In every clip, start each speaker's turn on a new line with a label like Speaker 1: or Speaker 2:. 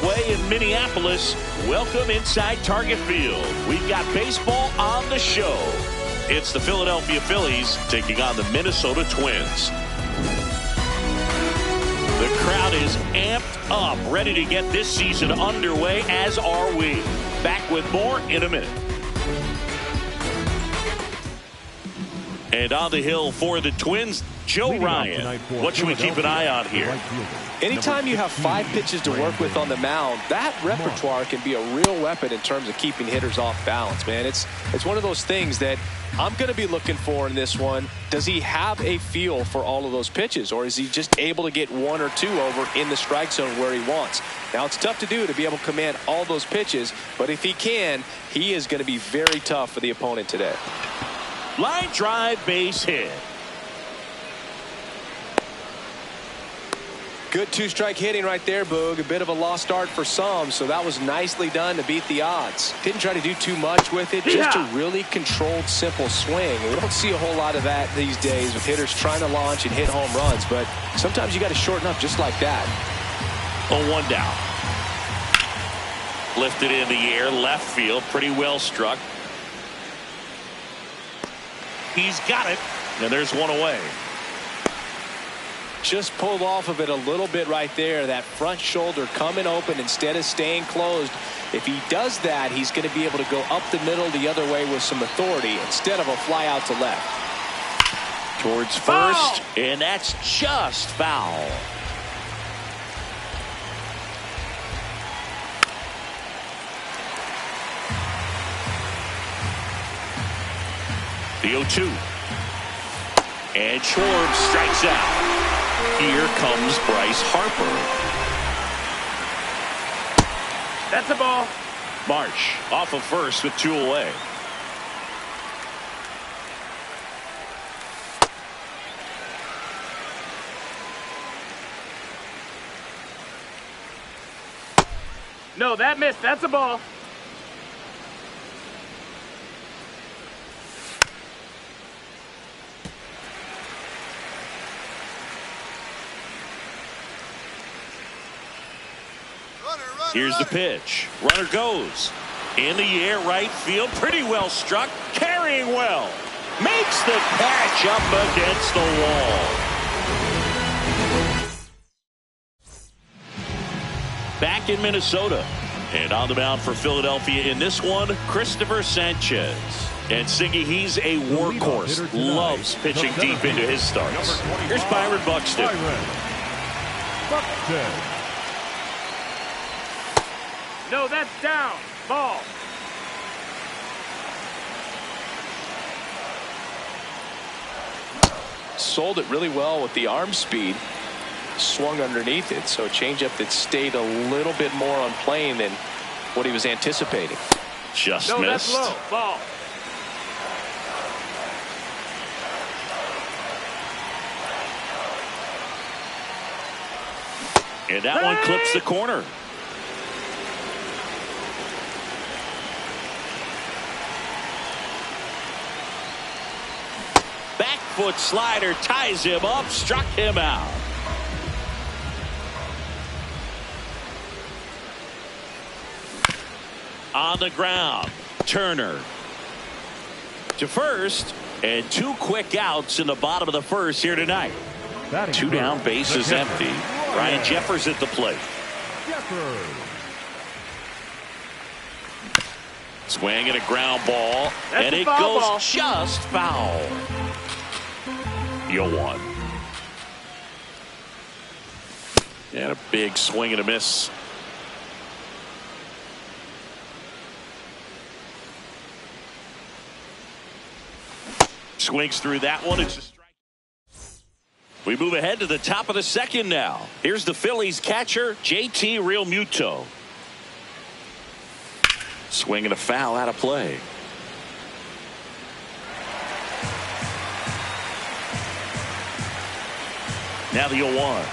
Speaker 1: way in Minneapolis. Welcome inside Target Field. We've got baseball on the show. It's the Philadelphia Phillies taking on the Minnesota Twins. The crowd is amped up, ready to get this season underway, as are we. Back with more in a minute. And on the hill for the Twins, Joe Ryan. What should we keep an eye on here?
Speaker 2: Anytime you have 5 pitches to work with on the mound, that repertoire can be a real weapon in terms of keeping hitters off balance, man. It's one of those things that I'm going to be looking for in this one. Does he have a feel for all of those pitches, or is he just able to get 1 or 2 over in the strike zone where he wants? Now, it's tough to do, to be able to command all those pitches, but if he can, he is going to be very tough for the opponent today.
Speaker 1: Line drive, base hit.
Speaker 2: Good 2-strike hitting right there, Boog. A bit of a lost start for some, so that was nicely done to beat the odds. Didn't try to do too much with it, just a really controlled, simple swing. We don't see a whole lot of that these days with hitters trying to launch and hit home runs, but sometimes you got to shorten up just like that.
Speaker 1: 0-1 down. Lifted in the air, left field, pretty well struck. He's got it, and there's one away.
Speaker 2: Just pulled off of it a little bit right there. That front shoulder coming open instead of staying closed. If he does that, he's going to be able to go up the middle the other way with some authority instead of a fly out to left.
Speaker 1: Towards first, and that's just foul. The 0-2. And Schwartz strikes out. Here comes Bryce Harper.
Speaker 3: That's a ball.
Speaker 1: Marsh off of first with 2 away.
Speaker 3: No, that missed. That's a ball.
Speaker 1: Here's the pitch. Runner goes. In the air, right field. Pretty well struck. Carrying well. Makes the catch up against the wall. Back in Minnesota. And on the mound for Philadelphia in this one, Christopher Sanchez. And Siggy, he's a workhorse. Loves pitching deep into his starts. Here's Byron Buxton.
Speaker 3: No, that's down. Ball.
Speaker 2: Sold it really well with the arm speed. Swung underneath it, so a changeup that stayed a little bit more on plane than what he was anticipating.
Speaker 1: Just
Speaker 3: no,
Speaker 1: missed.
Speaker 3: That's low. Ball.
Speaker 1: And that one clips the corner. Back foot slider ties him up, struck him out. On the ground, Turner to first, and 2 quick outs in the bottom of the first here tonight. 2 down, bases empty. Ryan Jeffers at the plate. Swing and a ground ball,
Speaker 3: That's
Speaker 1: and
Speaker 3: a
Speaker 1: it
Speaker 3: foul
Speaker 1: goes
Speaker 3: ball.
Speaker 1: just foul. 0-1. And a big swing and a miss. Swings through that one. It's a strike. We move ahead to the top of the second now. Here's the Phillies catcher, JT Realmuto. Swing and a foul out of play. Now the 0-1.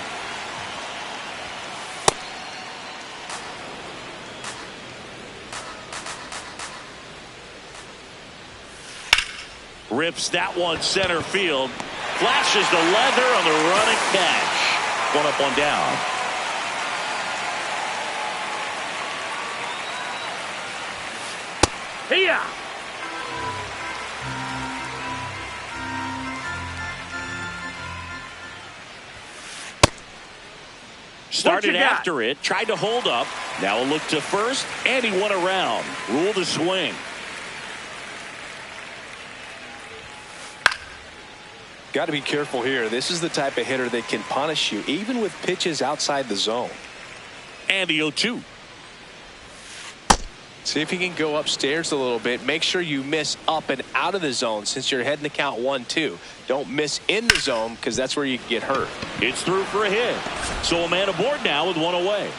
Speaker 1: Rips that one center field. Flashes the leather on the running catch. 1 up, 1 down.
Speaker 3: Here.
Speaker 1: Started after it, tried to hold up. Now a look to first, and he won around. Ruled a swing.
Speaker 2: Got to be careful here. This is the type of hitter that can punish you, even with pitches outside the zone.
Speaker 1: And the 0-2.
Speaker 2: See if you can go upstairs a little bit. Make sure you miss up and out of the zone since you're heading to count 1-2. Don't miss in the zone because that's where you can get hurt.
Speaker 1: It's through for a hit. So a man aboard now with one away.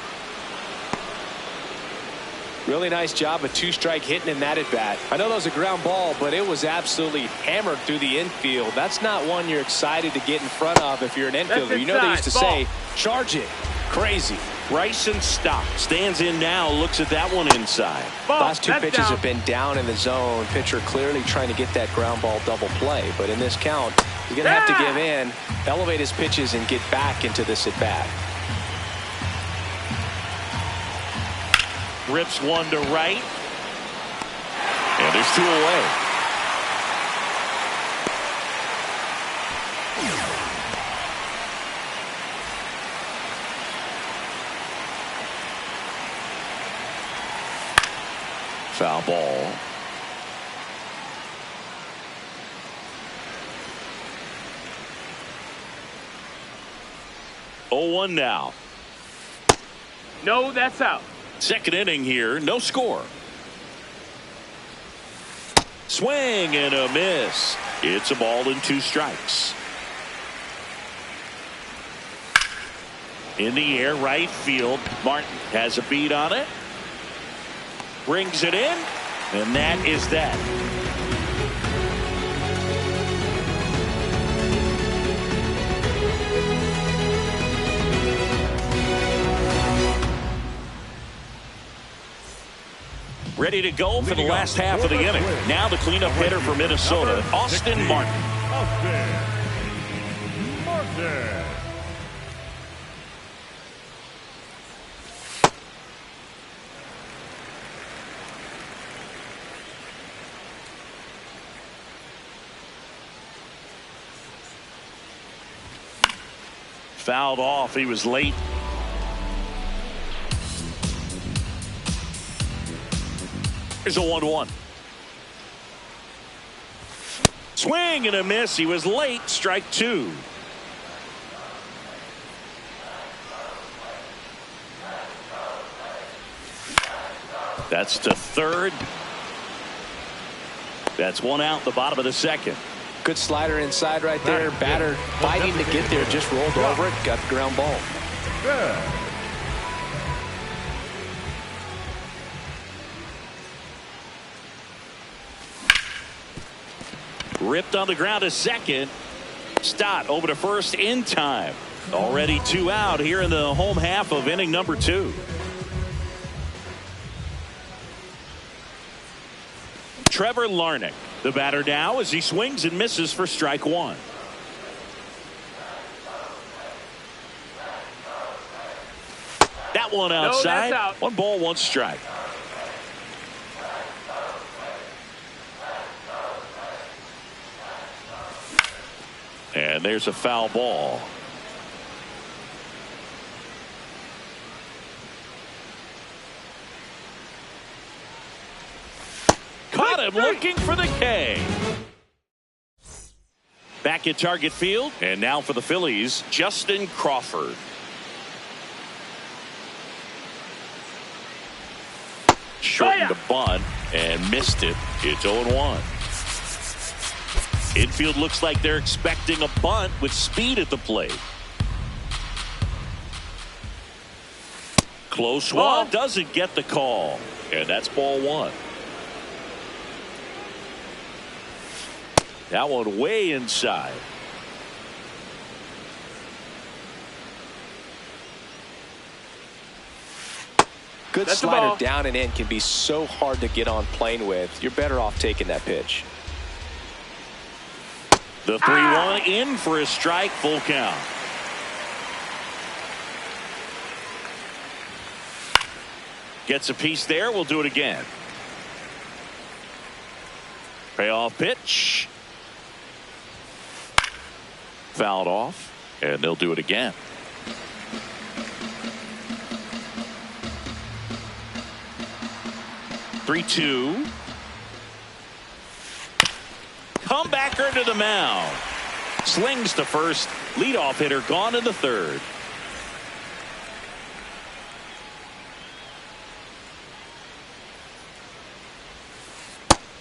Speaker 2: Really nice job of two-strike hitting in that at-bat. I know that was a ground ball, but it was absolutely hammered through the infield. That's not one you're excited to get in front of if you're an infielder. You know they used to say, charge it. Crazy.
Speaker 1: Bryson Stock stands in now, looks at that one inside.
Speaker 2: Last two pitches have been down in the zone. Pitcher clearly trying to get that ground ball double play. But in this count, he's going to have to give in, elevate his pitches, and get back into this at-bat.
Speaker 1: Rips one to right. And there's two away. Foul ball. Oh, 1 now.
Speaker 3: No, that's out.
Speaker 1: Second inning here, no score. Swing and a miss. It's a ball and 2 strikes. In the air, right field. Martin has a beat on it. Brings it in, and that is that. Ready to go for the last half of the inning. Now the cleanup hitter for Minnesota, Austin Martin. Fouled off. He was late. Here's a 1-1. Swing and a miss. He was late. Strike 2. That's to third. That's one out the bottom of the second.
Speaker 2: Good slider inside right there. Batter fighting to get there. Just rolled over it. Got the ground ball.
Speaker 1: Ripped on the ground to second. Stott over to first in time. Already 2 out here in the home half of inning number 2. Trevor Larnach, the batter now as he swings and misses for strike 1. That one outside.
Speaker 3: No, that's out.
Speaker 1: 1 ball, 1 strike. And there's a foul ball. Caught him looking for the K. Back at target field. And now for the Phillies, Justin Crawford. Shortened the bunt and missed it. It's 0-1. Infield looks like they're expecting a bunt with speed at the plate. Close one, doesn't get the call. And that's ball 1. That one way inside.
Speaker 2: Good slider down and in can be so hard to get on plane with. You're better off taking that pitch.
Speaker 1: The 3-1 in for a strike, full count. Gets a piece there. We'll do it again. Payoff pitch. Fouled off, and they'll do it again. Three-two. Comebacker to the mound. Slings to first. Leadoff hitter gone in the third.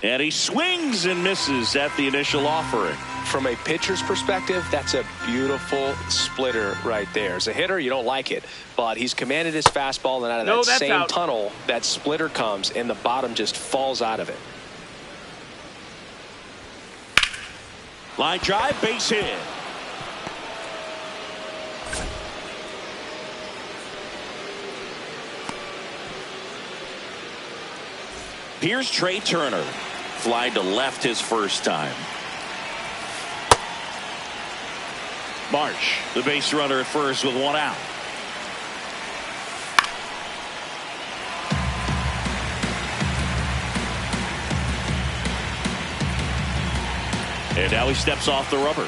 Speaker 1: And he swings and misses at the initial offering.
Speaker 2: From a pitcher's perspective, that's a beautiful splitter right there. As a hitter, you don't like it, but he's commanded his fastball, and out of that same tunnel, that splitter comes, and the bottom just falls out of it.
Speaker 1: Line drive, base hit. Here's Trey Turner. Fly to left his first time. Marsh, the base runner at first with one out. And now he steps off the rubber.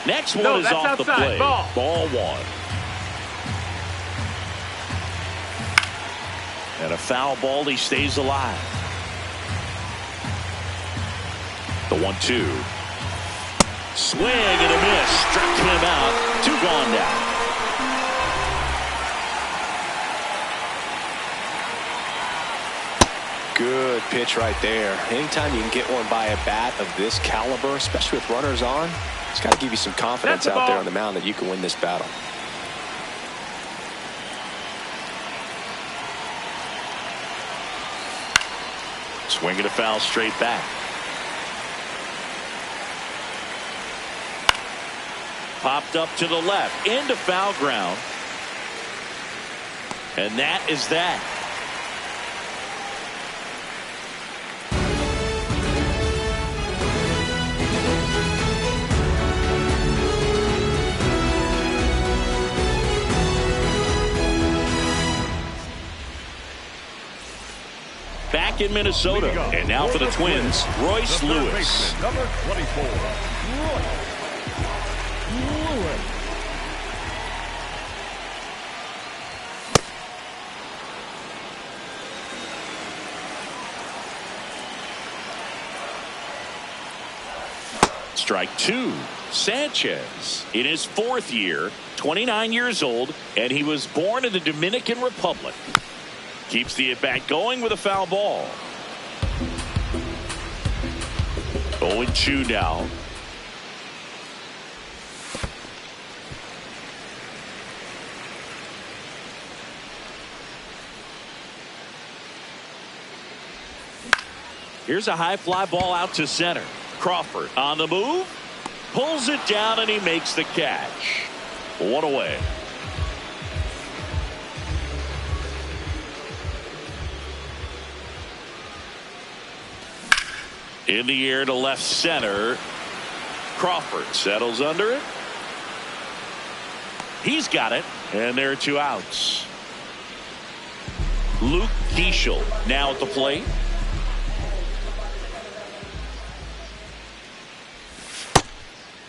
Speaker 1: Next one is off the plate. Ball one. And a foul ball, he stays alive. The 1-2. Swing and a miss. Struck him out. Two gone now.
Speaker 2: Good pitch right there. Anytime you can get one by a bat of this caliber, especially with runners on, it's got to give you some confidence out there on the mound that you can win this battle.
Speaker 1: Swinging a foul straight back. Popped up to the left into foul ground. And that is that. Back in Minnesota, and now for the Twins, Royce Lewis.
Speaker 4: Number 24, Royce Lewis.
Speaker 1: Strike two. Sanchez in his fourth year, 29 years old, and he was born in the Dominican Republic. Keeps the at-bat going with a foul ball. 0-2 now. Here's a high fly ball out to center. Crawford on the move. Pulls it down and he makes the catch. One away. In the air to left center. Crawford settles under it. He's got it. And there are two outs. Luke Keeschel now at the plate.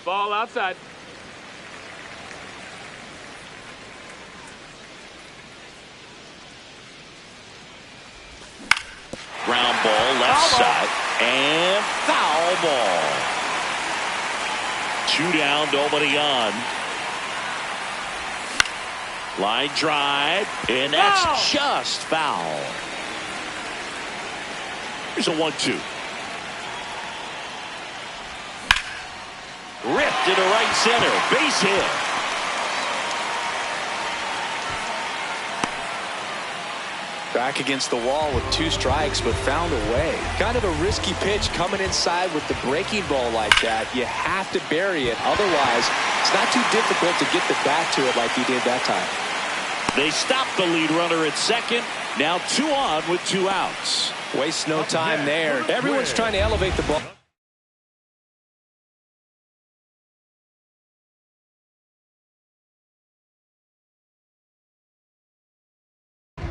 Speaker 3: Ball outside.
Speaker 1: Ground ball left side. And foul ball. Two down, nobody on. Line drive, and that's just foul. Here's a 1-2. Ripped into right center, base hit.
Speaker 2: Back against the wall with two strikes, but found a way. Kind of a risky pitch coming inside with the breaking ball like that. You have to bury it. Otherwise, it's not too difficult to get the bat to it like he did that time.
Speaker 1: They stopped the lead runner at second. Now two on with two outs.
Speaker 2: Waste no time there. Everyone's trying to elevate the ball.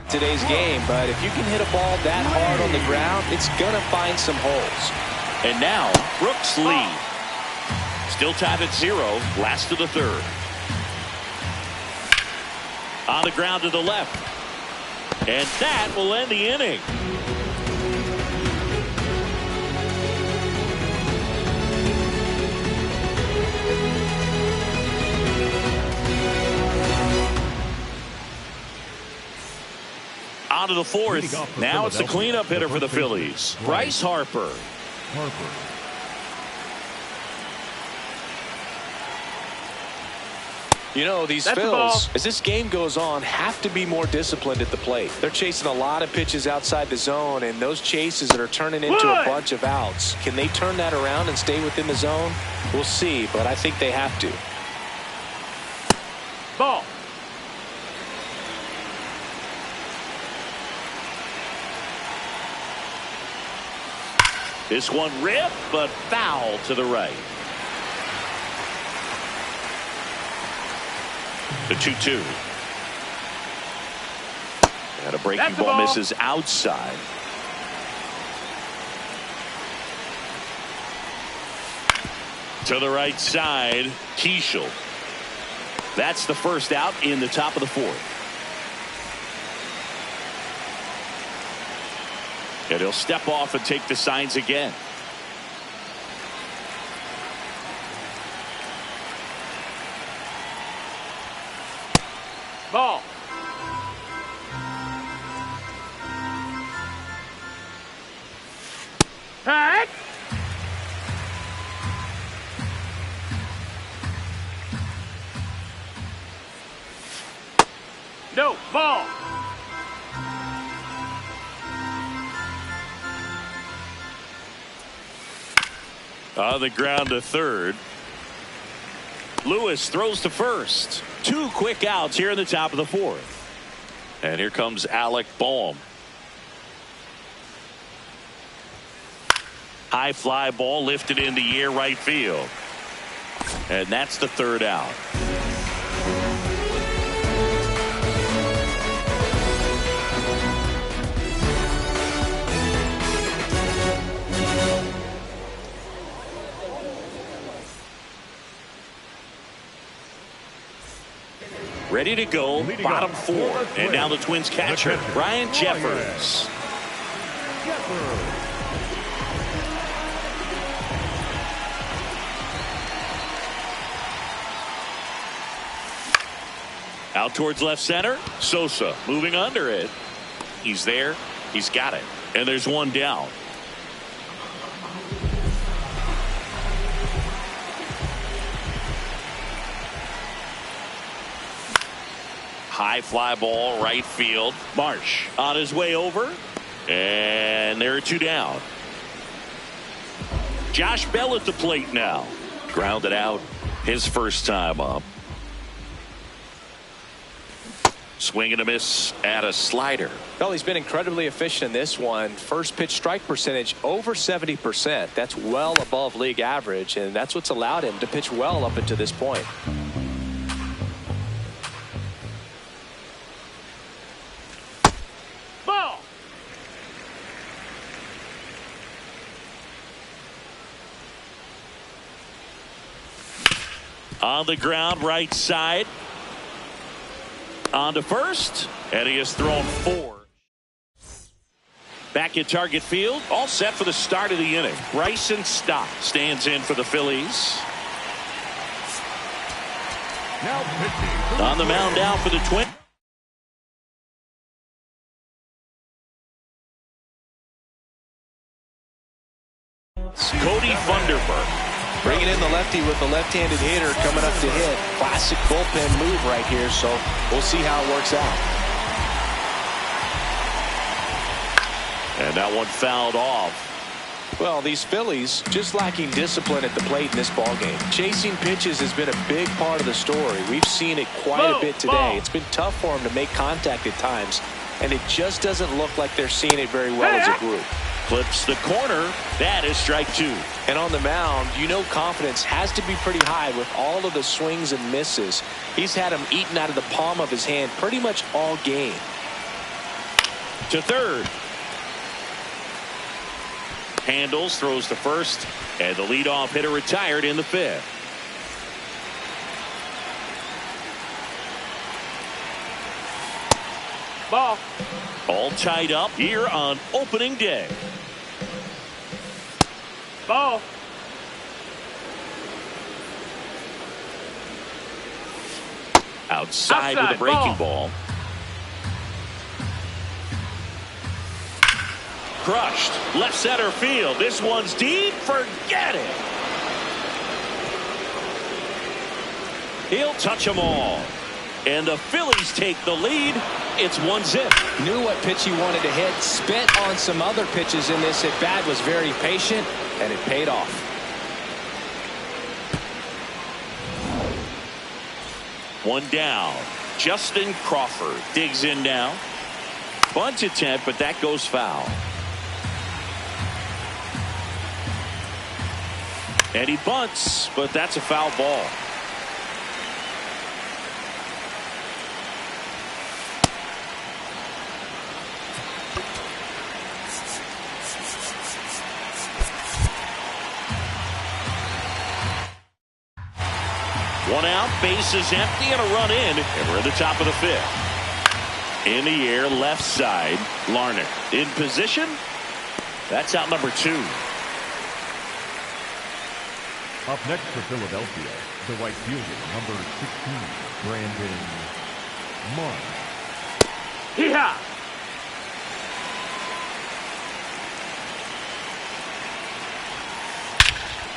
Speaker 2: today's game, but if you can hit a ball that hard on the ground, it's going to find some holes.
Speaker 1: And now, Brooks lead. Still tied at 0, last of the third. On the ground to the left. And that will end the inning. On to the fourth. Now it's the cleanup hitter for the Phillies, Bryce Harper.
Speaker 2: You know, these Phils, as this game goes on, have to be more disciplined at the plate. They're chasing a lot of pitches outside the zone, and those chases that are turning into a bunch of outs. Can they turn that around and stay within the zone? We'll see, but I think they have to.
Speaker 3: Ball.
Speaker 1: This one ripped, but foul to the right. The 2-2. And a breaking ball misses outside. To the right side, Keishel. That's the first out in the top of the fourth. And he'll step off and take the signs again.
Speaker 3: Ball. Heck. No, ball.
Speaker 1: On the ground to third. Lewis throws to first. 2 quick outs here in the top of the fourth. And here comes Alec Bohm. High fly ball lifted in the air right field. And that's the third out. Ready to go, bottom 4. And now the Twins catcher, Ryan Jeffers. Out towards left center. Sosa moving under it. He's there. He's got it. And there's one down. High fly ball right field. Marsh on his way over. And there are 2 down. Josh Bell at the plate now. Grounded out his first time up. Swing and a miss at a slider.
Speaker 2: Well, he's been incredibly efficient in this one. First pitch strike percentage over 70%. That's well above league average, and that's what's allowed him to pitch well up until this point.
Speaker 3: Ball.
Speaker 1: On the ground, right side. On to first, and he has thrown 4. Back at target field, all set for the start of the inning. Bryson Stott stands in for the Phillies. On the mound now for the Twins. Cody Funderburk.
Speaker 2: Bringing in the lefty with the left-handed hitter coming up to hit. Classic bullpen move right here, so we'll see how it works out.
Speaker 1: And that one fouled off.
Speaker 2: Well, these Phillies just lacking discipline at the plate in this ballgame. Chasing pitches has been a big part of the story. We've seen it quite a bit today. It's been tough for them to make contact at times, and it just doesn't look like they're seeing it very well as a group.
Speaker 1: Clips the corner. That is strike 2.
Speaker 2: And on the mound, you know confidence has to be pretty high with all of the swings and misses. He's had them eaten out of the palm of his hand pretty much all game.
Speaker 1: To third. Handles, throws to first, and the leadoff hitter retired in the fifth.
Speaker 3: Ball.
Speaker 1: All tied up here on opening day.
Speaker 3: Ball.
Speaker 1: Outside with a breaking ball. Crushed. Left center field. This one's deep. Forget it. He'll touch them all. And the Phillies take the lead. It's 1-0.
Speaker 2: Knew what pitch he wanted to hit. Spent on some other pitches in this at bat. Was very patient, and it paid off.
Speaker 1: One down. Justin Crawford digs in now. Bunt attempt, but that goes foul. And he bunts, but that's a foul ball. One out, bases empty, and a run in, and we're at the top of the fifth. In the air, left side, Larnach. In position, that's out number 2.
Speaker 4: Up next for Philadelphia, the right fielder, number 16, Brandon Mark.
Speaker 3: Hee-haw.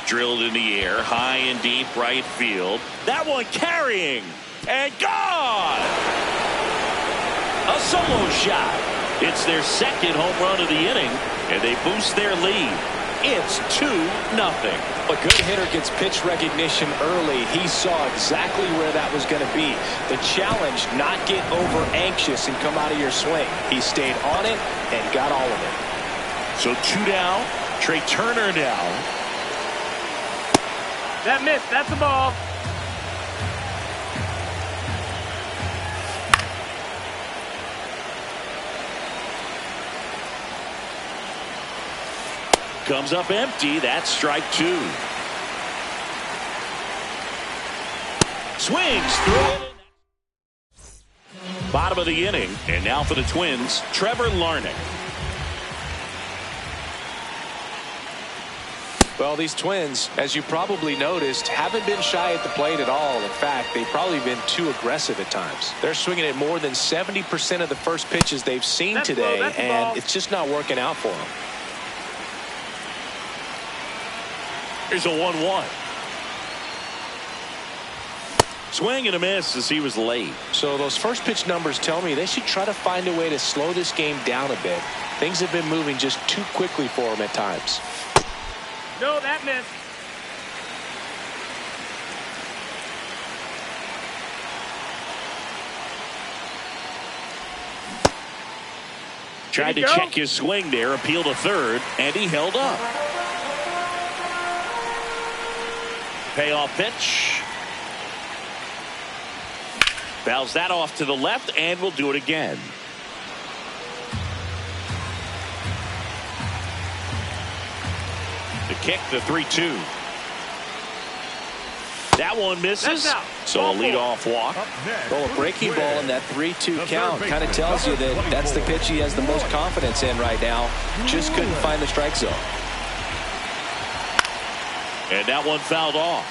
Speaker 1: Drilled in the air, high and deep right field. That one carrying, and gone! A solo shot. It's their second home run of the inning, and they boost their lead. It's 2-0.
Speaker 2: A good hitter gets pitch recognition early. He saw exactly where that was going to be. The challenge, not get over anxious and come out of your swing. He stayed on it and got all of it.
Speaker 1: So 2 down. Trey Turner down.
Speaker 3: That missed. That's a ball.
Speaker 1: Comes up empty. That's strike 2. Swings through it. Bottom of the inning. And now for the Twins, Trevor Larnach.
Speaker 2: Well, these Twins, as you probably noticed, haven't been shy at the plate at all. In fact, they've probably been too aggressive at times. They're swinging at more than 70% of the first pitches they've seen today, and it's just not working out for them.
Speaker 1: Here's a 1-1. Swing and a miss as he was late.
Speaker 2: So those first pitch numbers tell me they should try to find a way to slow this game down a bit. Things have been moving just too quickly for them at times.
Speaker 3: No, that missed.
Speaker 1: Tried to check his swing there, appeal to third, and he held up. Payoff pitch. Fouls that off to the left, and we'll do it again. The kick, the 3-2. That one misses. So a leadoff walk.
Speaker 2: Well, a breaking ball in that 3-2 count kind of tells you that that's the pitch he has the most confidence in right now. Just couldn't find the strike zone.
Speaker 1: And that one fouled off.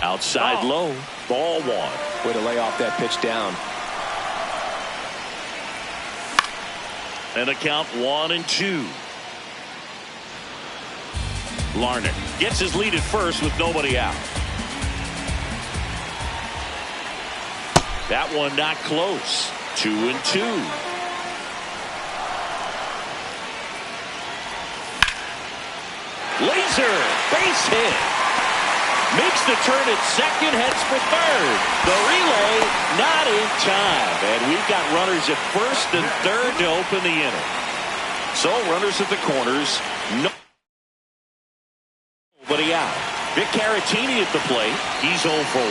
Speaker 1: Outside low. Ball 1.
Speaker 2: Way to lay off that pitch down.
Speaker 1: And a count 1-2. Larnach gets his lead at first with nobody out. That one not close. 2-2. Laser base hit. Makes the turn at second, heads for third. The relay not in time. And we've got runners at first and third to open the inning. So runners at the corners. Nobody out. Vic Caratini at the plate. He's 0 for 1.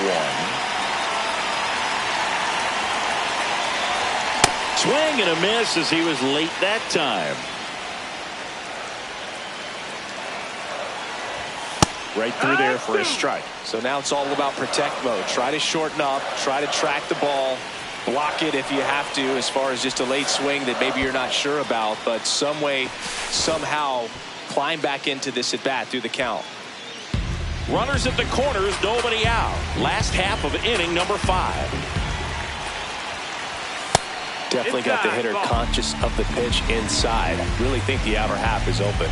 Speaker 1: Swing and a miss as he was late that time. Right through there for a strike.
Speaker 2: So now it's all about protect mode. Try to shorten up, try to track the ball, block it if you have to, as far as just a late swing that maybe you're not sure about, but some way, somehow climb back into this at bat through the count.
Speaker 1: Runners at the corners, nobody out. Last half of inning number 5.
Speaker 2: Definitely got the hitter conscious of the pitch inside. I really think the outer half is open.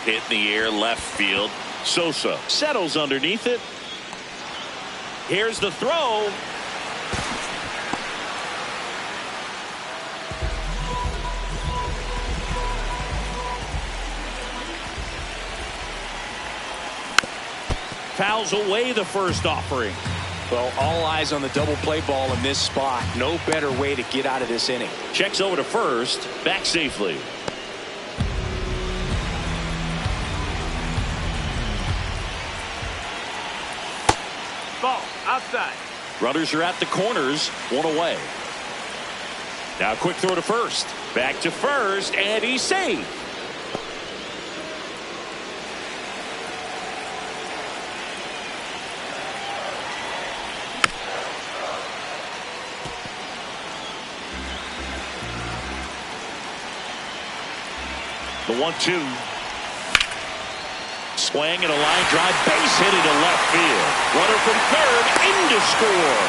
Speaker 1: Hit in the air, left field. Sosa settles underneath it. Here's the throw. Fouls away the first offering.
Speaker 2: Well, all eyes on the double play ball in this spot. No better way to get out of this inning.
Speaker 1: Checks over to first, back safely.
Speaker 3: Ball outside.
Speaker 1: Runners are at the corners, 1 away. Now quick throw to first. Back to first, and he's safe. The 1-2. Swing and a line drive, base hit into left field. Runner from third in to score.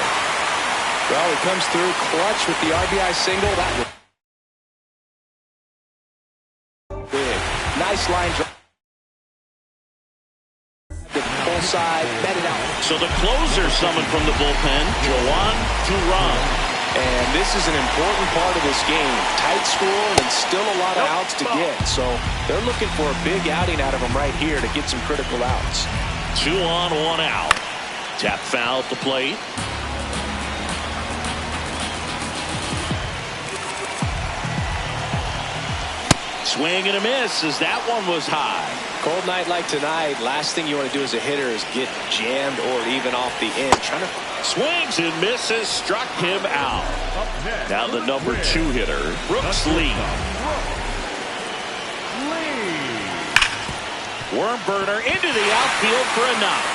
Speaker 2: Well, he comes through clutch with the RBI single. That was big. Nice line drive. The full side, bet it out.
Speaker 1: So the closer summoned from the bullpen, Joan Duran.
Speaker 2: And this is an important part of this game. Tight score and still a lot of outs to get. So they're looking for a big outing out of him right here to get some critical outs.
Speaker 1: 2 on, 1 out. Tap foul at the plate. Swing and a miss as that one was high.
Speaker 2: Cold night like tonight, last thing you want to do as a hitter is get jammed or even off the end. Trying to
Speaker 1: swings and misses, struck him out. Now the number 2 hitter, Brooks Lee. Worm burner into the outfield for a knock.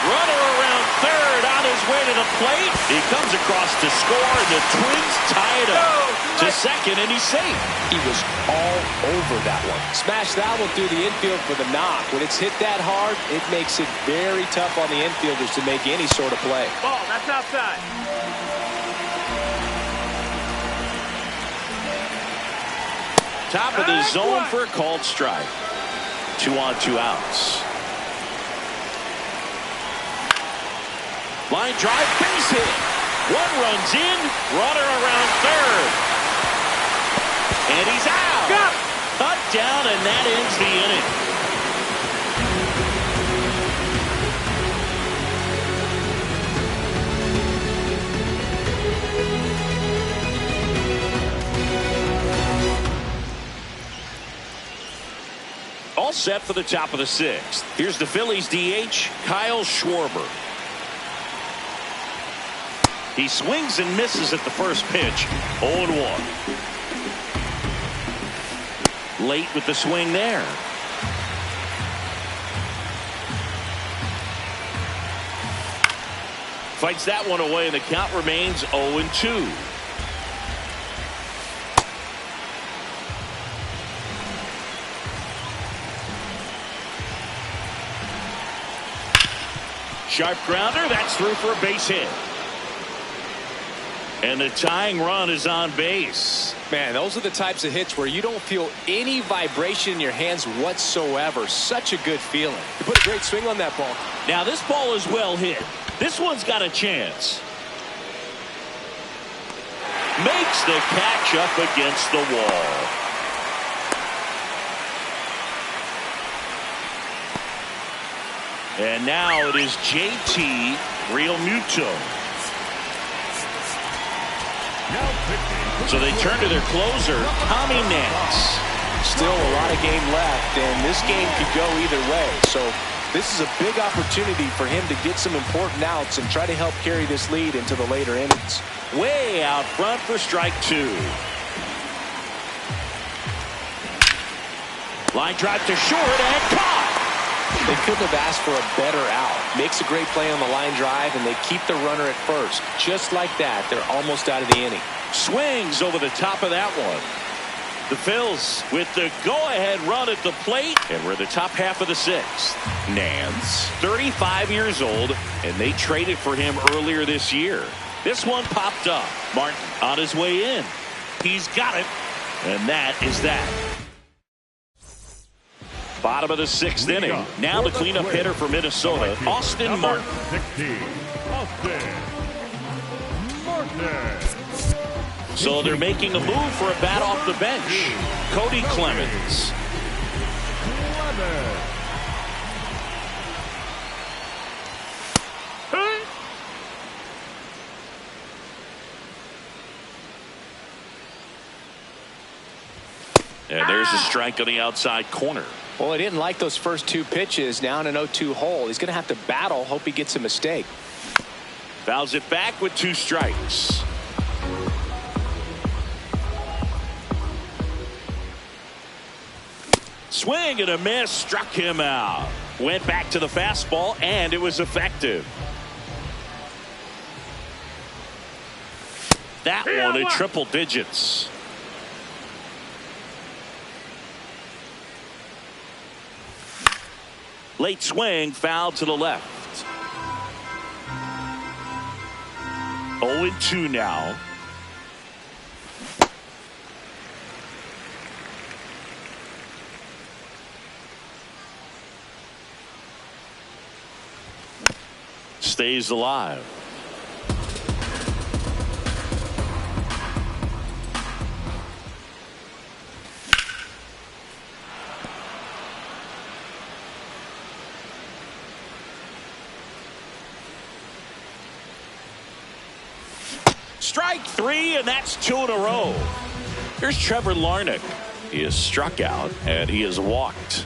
Speaker 1: Runner around third on his way to the plate. He comes across to score, and the Twins tie it up to second, and he's safe.
Speaker 2: He was all over that one. Smashed that one through the infield for the knock. When it's hit that hard, it makes it very tough on the infielders to make any sort of play.
Speaker 3: Ball, that's outside.
Speaker 1: Top of the zone for a called strike. 2 on, 2 outs. Line drive, base hit. 1 runs in, runner around third. And he's out.
Speaker 3: Got it.
Speaker 1: Cut down, and that ends the inning. All set for the top of the 6th. Here's the Phillies DH, Kyle Schwarber. He swings and misses at the first pitch. 0-1. Late with the swing there. Fights that one away, and the count remains 0-2. Sharp grounder, that's through for a base hit. And the tying run is on base.
Speaker 2: Man, those are the types of hits where you don't feel any vibration in your hands whatsoever. Such a good feeling. You put a great swing on that ball.
Speaker 1: Now this ball is well hit. This one's got a chance. Makes the catch up against the wall. And now it is JT Realmuto. So they turn to their closer, Tommy Nance.
Speaker 2: Still a lot of game left, and this game could go either way. So this is a big opportunity for him to get some important outs and try to help carry this lead into the later innings.
Speaker 1: Way out front for strike 2. Line drive to short and caught.
Speaker 2: They couldn't have asked for a better out. Makes a great play on the line drive, and they keep the runner at first. Just like that, they're almost out of the inning.
Speaker 1: Swings over the top of that one. The Phils with the go-ahead run at the plate, and we're in the top half of the 6th. Nance, 35 years old, and they traded for him earlier this year. This one popped up. Martin on his way in. He's got it, and that is that. Bottom of the 6th inning. Now the cleanup hitter for Minnesota, Austin Martin.
Speaker 4: 16, Austin Martin.
Speaker 1: So they're making a move for a bat off the bench. Cody Clemens. And there's a strike on the outside corner.
Speaker 2: Well, he didn't like those first 2 pitches. Now in an 0-2 hole. He's going to have to battle. Hope he gets a mistake.
Speaker 1: Fouls it back with 2 strikes. Swing and a miss. Struck him out. Went back to the fastball, and it was effective. That one in triple digits. Late swing, foul to the left. 0-2 now. Stays alive. Strike 3, and that's 2 in a row. Here's Trevor Larnach. He is struck out, and he is walked.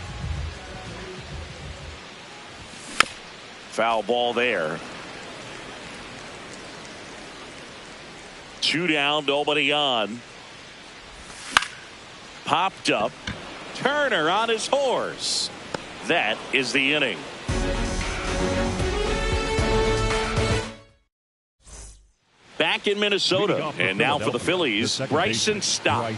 Speaker 1: Foul ball there. 2 down, nobody on. Popped up. Turner on his horse. That is the inning. Back in Minnesota, and now for the Phillies, Bryson Stott.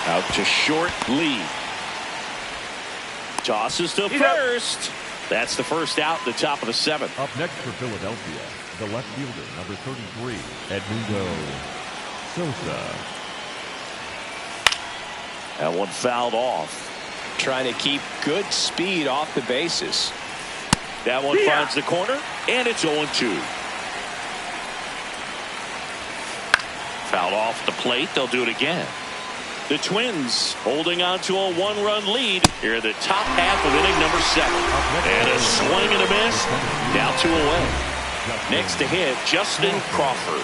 Speaker 1: Out to short, Lee. Tosses to first. That's the first out, the top of the 7th.
Speaker 4: Up next for Philadelphia, the left fielder, number 33, Edmundo Sosa.
Speaker 1: That one fouled off.
Speaker 2: Trying to keep good speed off the bases.
Speaker 1: That one finds the corner, and it's 0-2. Fouled off the plate. They'll do it again. The Twins holding on to a 1-run lead here at the top half of inning number 7. And a swing and a miss. Now 2 away. Next to hit, Justin Crawford.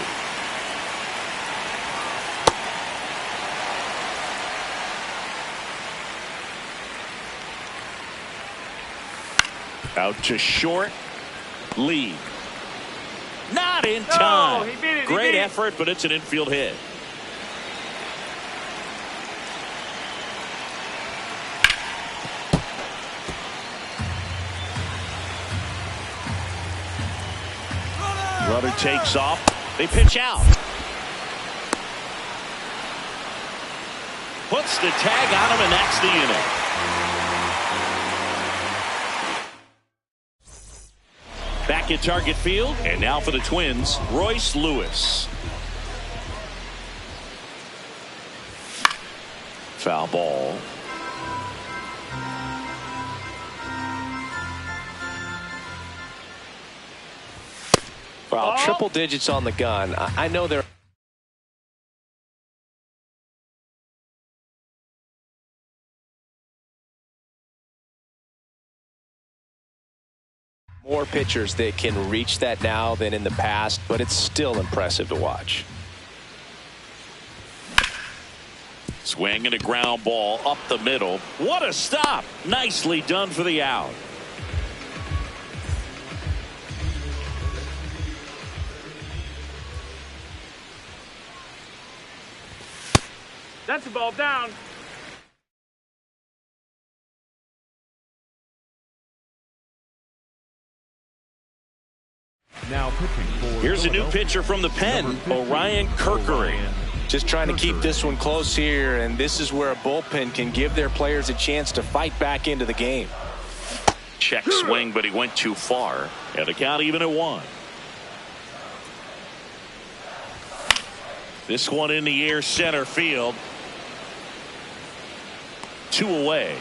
Speaker 1: Out to short, Lee. Not in time. Great effort, but it's an infield hit. Runner takes off. They pitch out. Puts the tag on him, and that's the inning. Back at Target Field, and now for the Twins, Royce Lewis. Foul ball.
Speaker 2: Well, triple digits on the gun. I know they're More pitchers that can reach that now than in the past, but it's still impressive to watch.
Speaker 1: Swing and a ground ball up the middle. What a stop. Nicely done for the out.
Speaker 3: That's the ball down.
Speaker 4: Now pitching for
Speaker 1: Here's a new pitcher from the pen, Orion Kirkery.
Speaker 2: Just trying to keep this one close here, and this is where a bullpen can give their players a chance to fight back into the game.
Speaker 1: Check swing, but he went too far. And the count even at 1. This one in the air, center field. 2 away.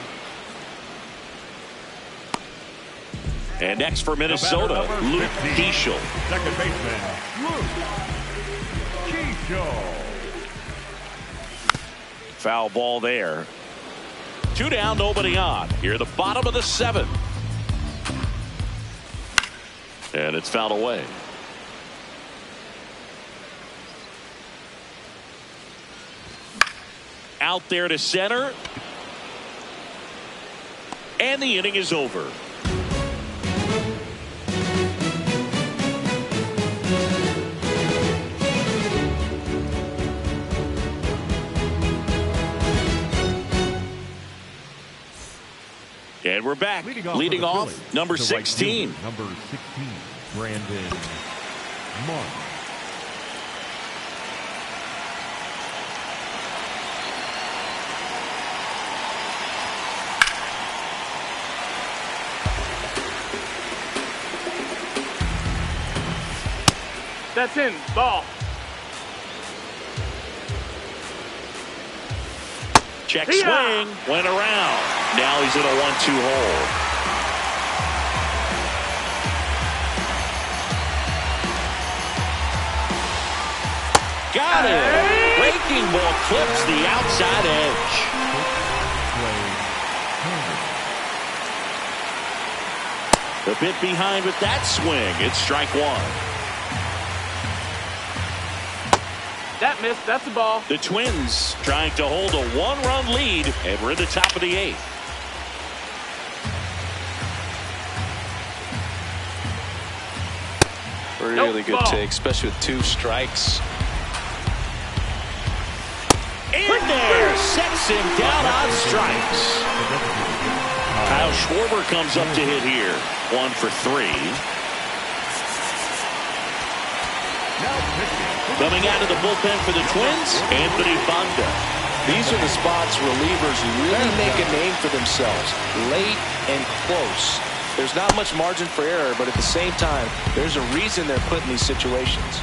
Speaker 1: And next for Minnesota, Luke Keeschel.
Speaker 4: second baseman, Luke Keeschel.
Speaker 1: Foul ball there. 2 down, nobody on. Here, the bottom of the 7th. And it's fouled away. Out there to center. And the inning is over. And we're back. Leading off number 16.
Speaker 4: Number 16, Brandon Mark.
Speaker 3: That's in. Ball.
Speaker 1: Check swing. Went around. Now he's in a 1-2 hole. Got it. Breaking ball clips the outside edge. A bit behind with that swing. It's strike 1.
Speaker 3: That missed. That's the ball.
Speaker 1: The Twins trying to hold a 1-run lead, and we're in the top of the 8th.
Speaker 2: Really good take, especially with 2 strikes.
Speaker 1: In there, sets him down on strikes. Kyle Schwarber comes up to hit here. 1 for 3. Coming out of the bullpen for the Twins, Anthony Banda.
Speaker 2: These are the spots relievers really make a name for themselves. Late and close. There's not much margin for error, but at the same time, there's a reason they're put in these situations.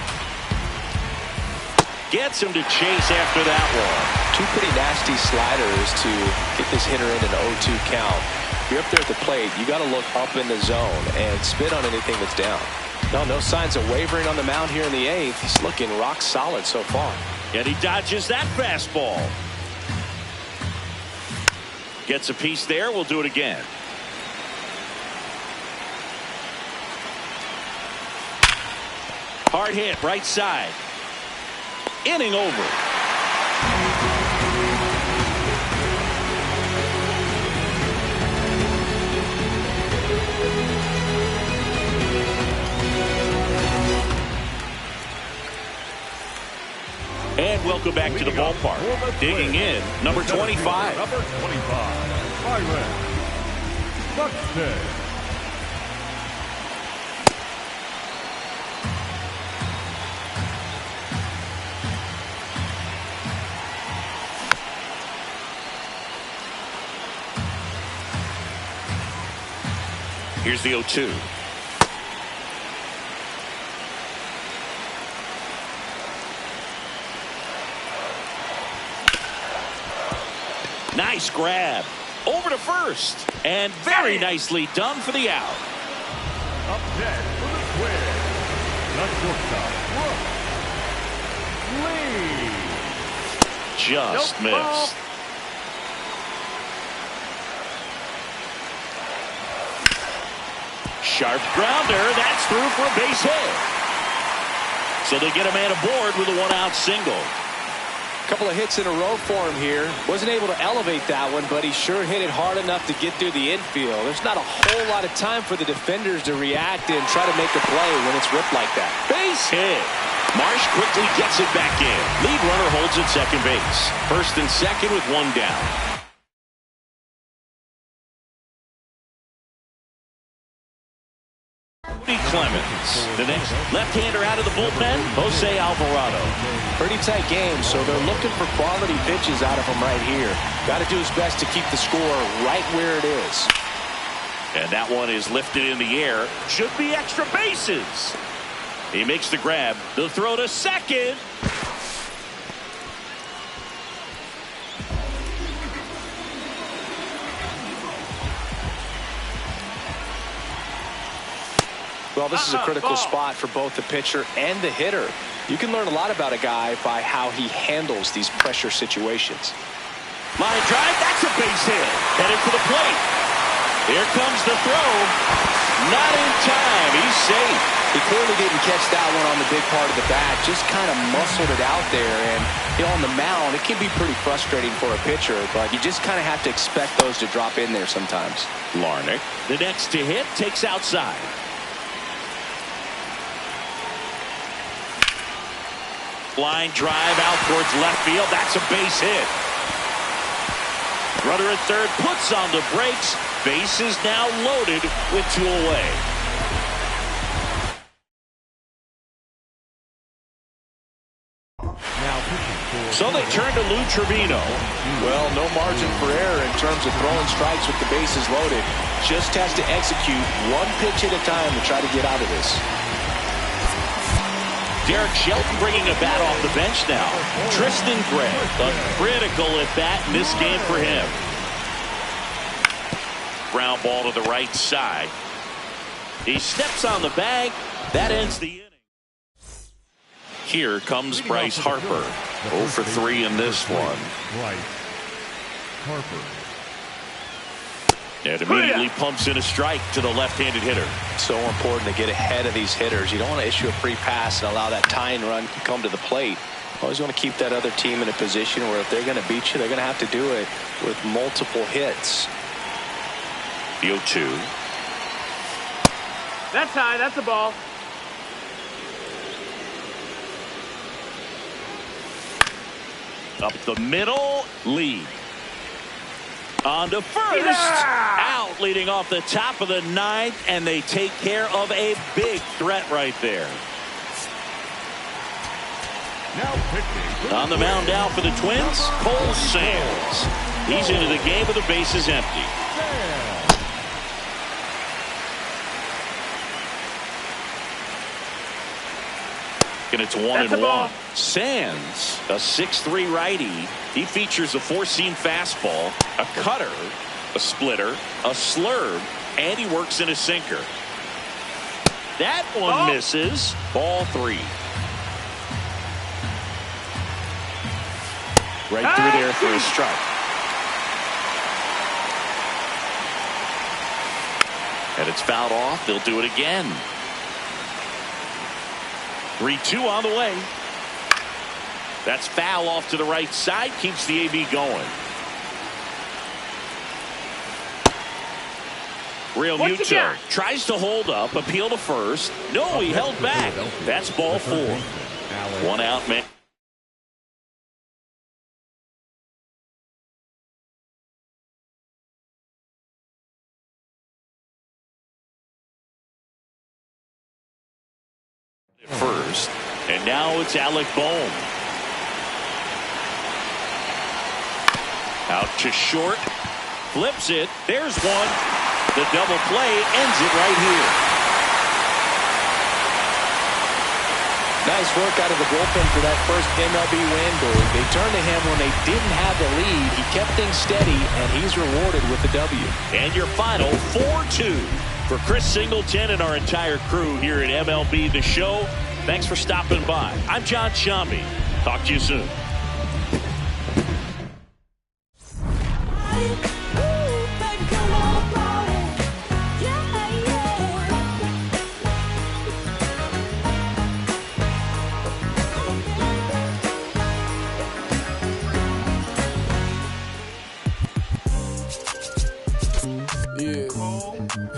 Speaker 1: Gets him to chase after that one.
Speaker 2: 2 pretty nasty sliders to get this hitter in an 0-2 count. If you're up there at the plate, you got to look up in the zone and spit on anything that's down. No signs of wavering on the mound here in the 8th. He's looking rock solid so far.
Speaker 1: And he dodges that fastball. Gets a piece there. We'll do it again. Hard hit, right side. Inning over. And welcome back to the ballpark. Digging in, number 25.
Speaker 4: Number 25, Byron Buxton.
Speaker 1: Here's the 0-2. Nice grab. Over to first. And very nicely done for the out.
Speaker 4: Up next for the Twins, the shortstop, Brooks Lee.
Speaker 1: Just missed.
Speaker 3: Ball.
Speaker 1: sharp grounder. That's through for a base hit. So they get a man aboard with a one-out single.
Speaker 2: Couple of hits in a row for him here. Wasn't able to elevate that one, but he sure hit it hard enough to get through the infield. There's not a whole lot of time for the defenders to react and try to make a play when it's ripped like that.
Speaker 1: Base hit. Marsh quickly gets it back in. Lead runner holds at second base. First and second with one down. Clemens, the next left-hander out of the bullpen, Jose Alvarado.
Speaker 2: Pretty tight game, so they're looking for quality pitches out of him right here. Got to do his best to keep the score right where it is.
Speaker 1: And that one is lifted in the air. Should be extra bases. He makes the grab. They'll throw to second.
Speaker 2: Well, this is a critical spot for both the pitcher and the hitter. You can learn a lot about a guy by how he handles these pressure situations.
Speaker 1: Line drive, that's a base hit. Headed for the plate. Here comes the throw. Not in time. He's safe.
Speaker 2: He clearly didn't catch that one on the big part of the bat. Just kind of muscled it out there. And you know, on the mound, it can be pretty frustrating for a pitcher, but you just kind of have to expect those to drop in there sometimes.
Speaker 1: Larnach, the next to hit, takes outside. Line drive out towards left field. That's a base hit. Runner at third puts on the brakes. Base is now loaded with two away. So they turn to Lou Trevino.
Speaker 2: Well, no margin for error in terms of throwing strikes with the bases loaded. Just has to execute one pitch at a time to try to get out of this.
Speaker 1: Derek Shelton bringing a bat off the bench now. Tristan Gray, a critical at bat in this game for him. Ground ball to the right side. He steps on the bag. That ends the inning. Here comes Bryce Harper. 0 for 3 in this one.
Speaker 4: Bryce Harper.
Speaker 1: And immediately pumps in a strike to the left-handed hitter.
Speaker 2: So important to get ahead of these hitters. You don't want to issue a free pass and allow that tying run to come to the plate. Always want to keep that other team in a position where if they're going to beat you, they're going to have to do it with multiple hits.
Speaker 1: The 0-2.
Speaker 3: That's high. That's a ball.
Speaker 1: Up the middle, lead. On to first. Out leading off the top of the ninth, and they take care of a big threat right there.
Speaker 4: Now pitching.
Speaker 1: On the mound now for the Twins, Cole Sands. He's into the game with the bases empty. And it's 1-1. Sands, a 6'3" righty. He features a four-seam fastball, a cutter, a splitter, a slurve, and he works in a sinker. That one misses. Ball 3. Right through there for a strike. And it's fouled off. They'll do it again. 3-2 on the way. That's foul off to the right side. Keeps the AB going. Real Muto tries to hold up. Appeal to first. No, he held back. That's ball 4. 1 out, man. First, and now it's Alec Bohm. Out to short, flips it. There's one. The double play ends it right here.
Speaker 2: Nice work out of the bullpen for that first MLB win, Berg. They turned to him when they didn't have the lead. He kept things steady, and he's rewarded with the W.
Speaker 1: And your final 4-2. For Chris Singleton and our entire crew here at MLB The Show, thanks for stopping by. I'm John Shambi. Talk to you soon.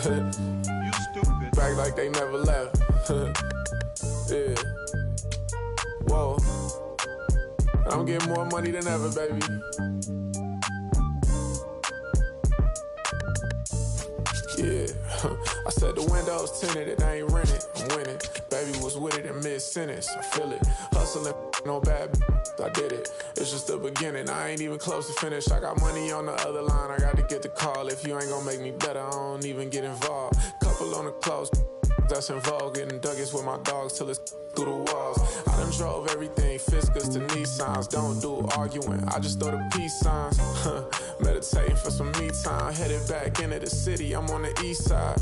Speaker 5: You stupid.
Speaker 6: Back like they never left. Yeah. Whoa. I'm getting more money than ever, baby. Yeah. I said the windows tinted, it ain't rented. I'm winning. Baby was with it in mid-sentence. I feel it. Hustling, no bad. I did it. It's just the beginning. I ain't even close to finish. I got money on the other line. I got to get the call. If you ain't gonna make me better, I don't even get involved. Couple on the close. That's in vogue, getting Douglas with my dogs till it's through the walls. I done drove everything, Fiskars to Nissans. Don't do arguing, I just throw the peace signs. Meditating for some me time. Headed back into the city, I'm on the east side.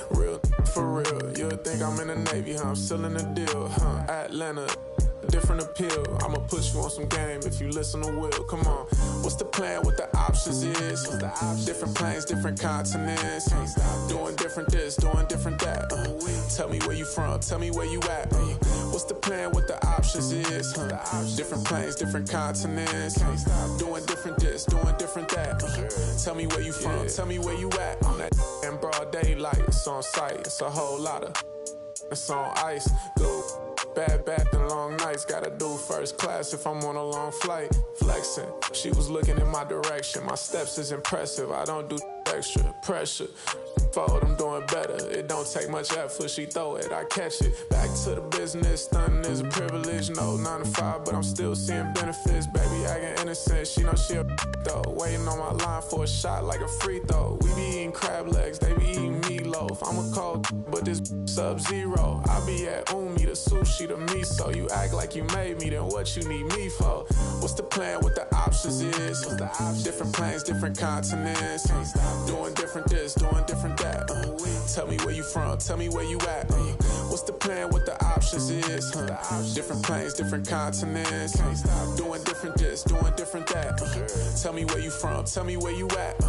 Speaker 6: Real for real, you'll think I'm in the Navy, I'm still in the deal. Atlanta, different appeal. I'ma put you on some game if you listen to Will. Come on, what's the plan? What the options is? Different planes, different continents. Doing different this, doing different that. Tell me where you from, tell me where you at. What's the plan? What the options is? Different planes, different continents. Doing different this, doing different that. Tell me where you from, tell me where you at. On that in broad daylight, it's on sight. It's a whole lot of, it's on ice. Go. Bad and long nights, gotta do first class if I'm on a long flight. Flexing, she was looking in my direction. My steps is impressive, I don't do extra pressure. Forward, I'm doing better. It don't take much effort, she throw it, I catch it. Back to the business, stunning is a privilege. No 9 to 5, but I'm still seeing benefits. Baby acting innocent, she know she a though. Waiting on my line for a shot like a free throw. We be eating crab legs, they be eating meatloaf. I'm a cold, but this sub-zero. I be at Umi, the sushi, the miso. You act like you made me, then what you need me for? What's the plan? What the options is? Different planes, different continents. Doing different this, doing different that. Tell me where you from, tell me where you at. What's the plan? What the options is? Different planes, different continents. Doing different this, doing different that. Tell me where you from, tell me where you at.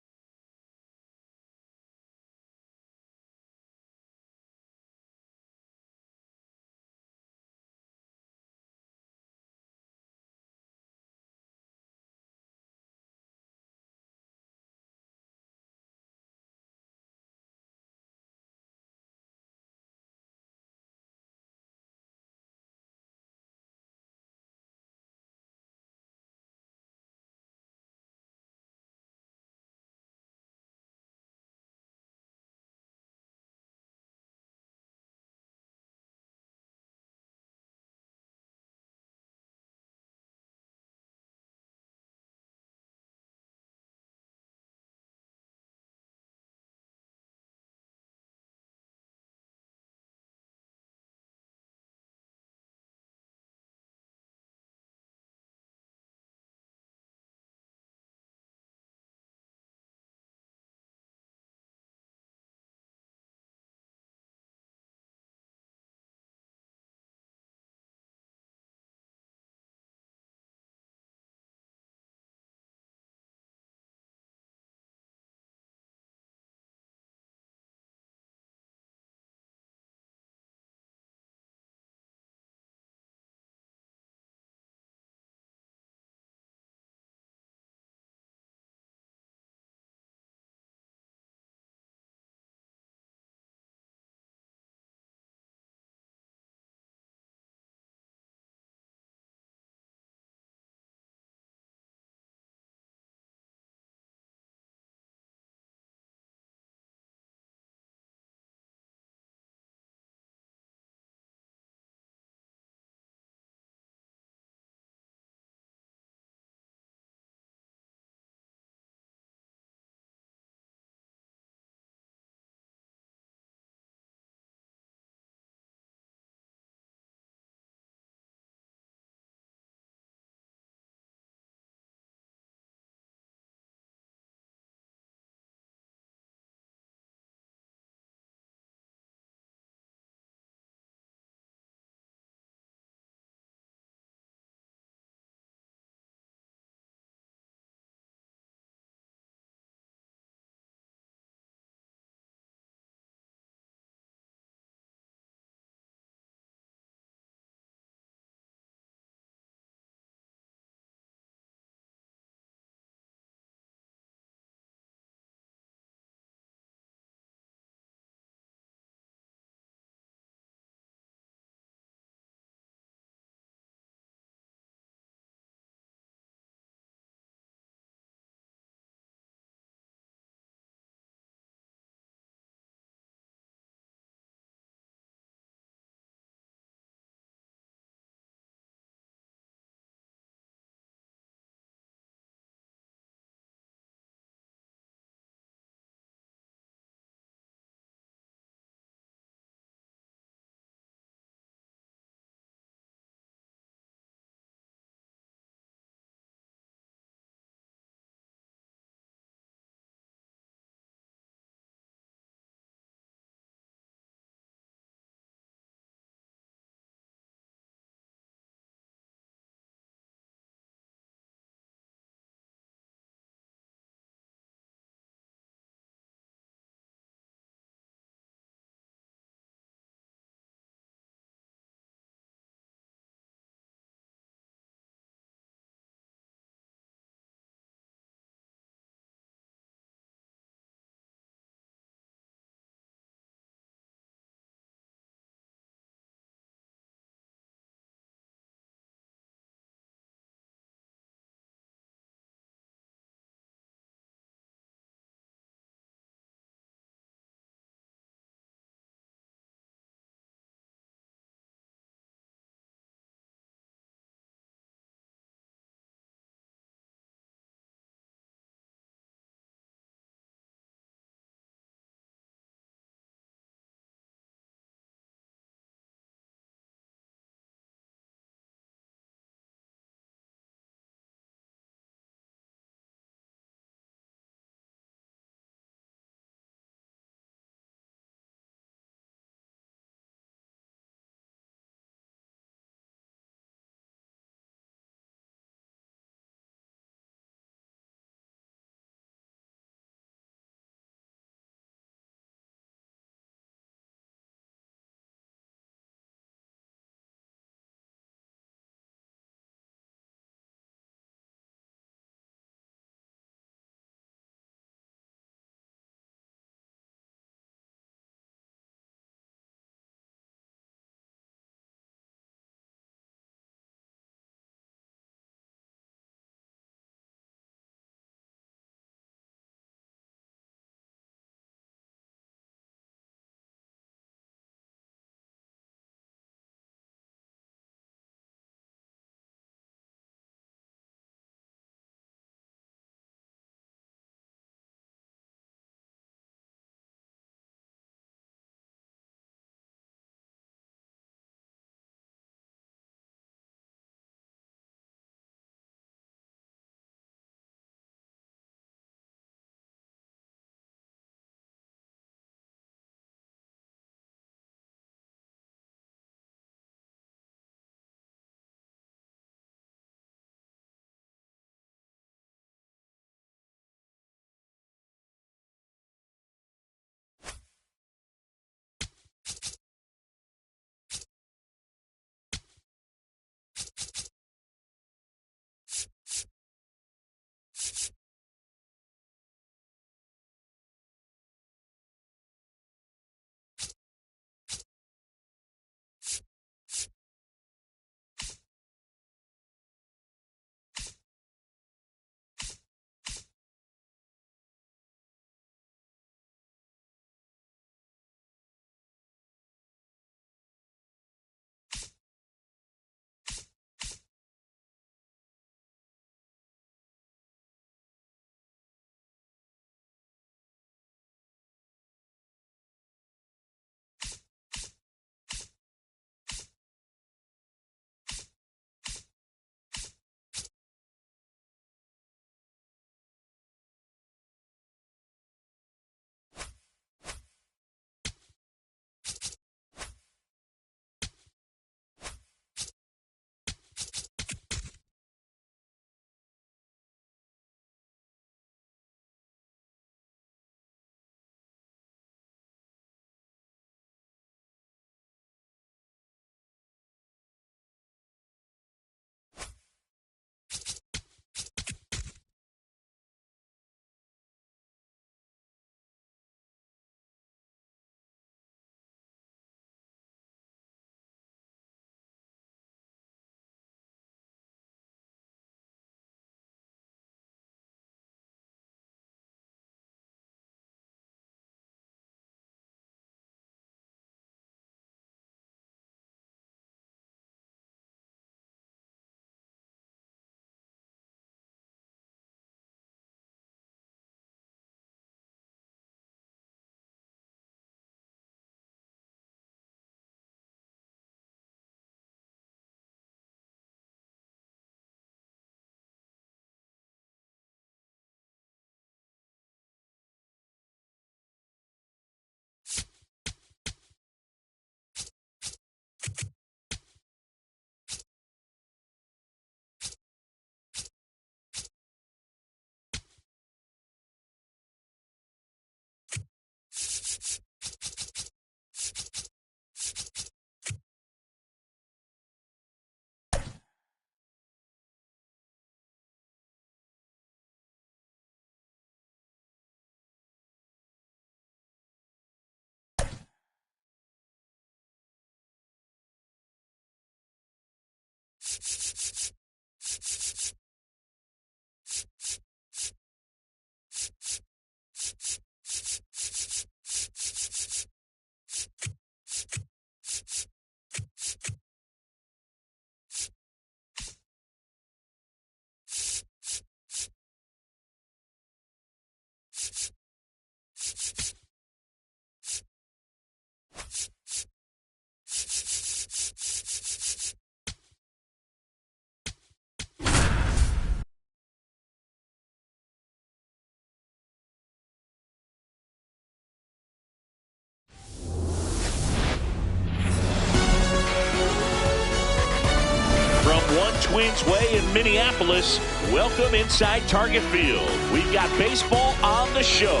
Speaker 1: Twins way in Minneapolis. Welcome inside Target Field. We've got baseball on the show.